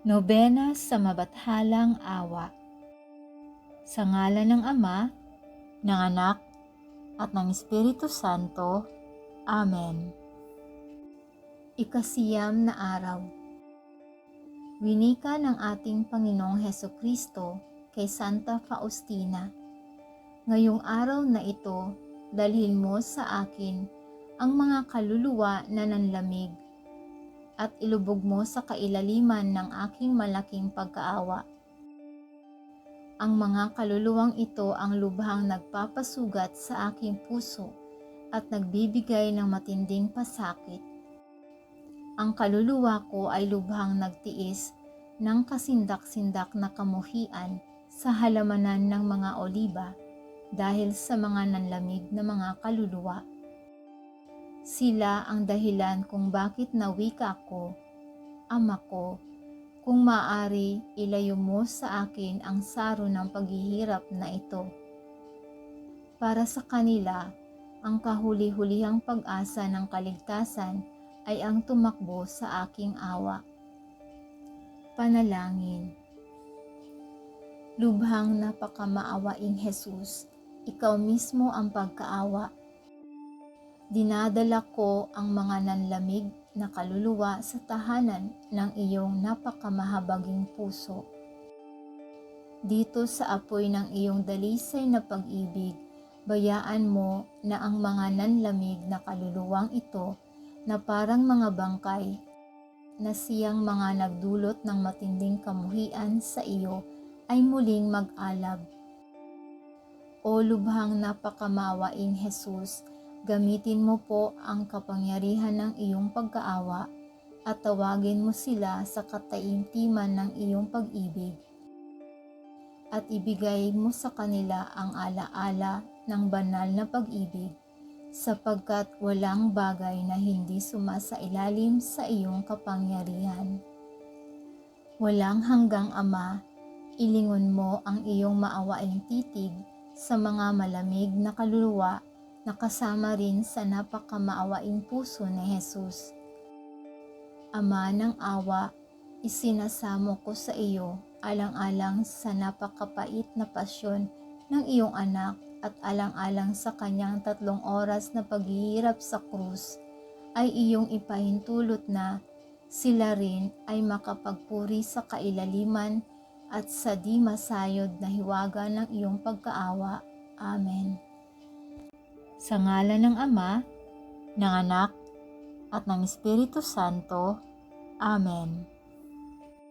Nobena sa Mabathalang Awa. Sa ngalan ng Ama, ng Anak, at ng Espiritu Santo. Amen. Ikasiyam na araw. Winika ng ating Panginoong Hesukristo kay Santa Faustina. Ngayong araw na ito, dalhin mo sa akin ang mga kaluluwa na nanlamig at ilubog mo sa kailaliman ng aking malaking pagkaawa. Ang mga kaluluwang ito ang lubhang nagpapasugat sa aking puso at nagbibigay ng matinding pasakit. Ang kaluluwa ko ay lubhang nagtiis ng kasindak-sindak na kamuhian sa halamanan ng mga oliba dahil sa mga nanlamig na mga kaluluwa. Sila ang dahilan kung bakit nawika ko, Ama ko, kung maaari ilayo mo sa akin ang saro ng paghihirap na ito. Para sa kanila, ang kahuli-hulihang pag-asa ng kaligtasan ay ang tumakbo sa aking awa. Panalangin. Lubhang napakamaawaing Jesus, ikaw mismo ang pagkaawa. Dinadala ko ang mga nanlamig na kaluluwa sa tahanan ng iyong napakamahabaging puso. Dito sa apoy ng iyong dalisay na pag-ibig, bayaan mo na ang mga nanlamig na kaluluwang ito na parang mga bangkay na siyang mga nagdulot ng matinding kamuhian sa iyo ay muling mag-alab. O lubhang napakamawaing Jesus, gamitin mo po ang kapangyarihan ng iyong pagkaawa at tawagin mo sila sa kataimtiman ng iyong pag-ibig. At ibigay mo sa kanila ang alaala ng banal na pag-ibig, sapagkat walang bagay na hindi sumasailalim sa iyong kapangyarihan. Walang hanggang Ama, ilingon mo ang iyong maawaing titig sa mga malamig na kaluluwa na kasama rin sa napakamaawaing puso ni Jesus. Ama ng awa, isinasamo ko sa iyo alang-alang sa napakapait na pasyon ng iyong anak at alang-alang sa kanyang 3 oras na paghihirap sa krus, ay iyong ipahintulot na sila rin ay makapagpuri sa kailaliman at sa di masayod na hiwaga ng iyong pagkaawa. Amen. Sa ngalan ng Ama, ng Anak, at ng Espiritu Santo. Amen.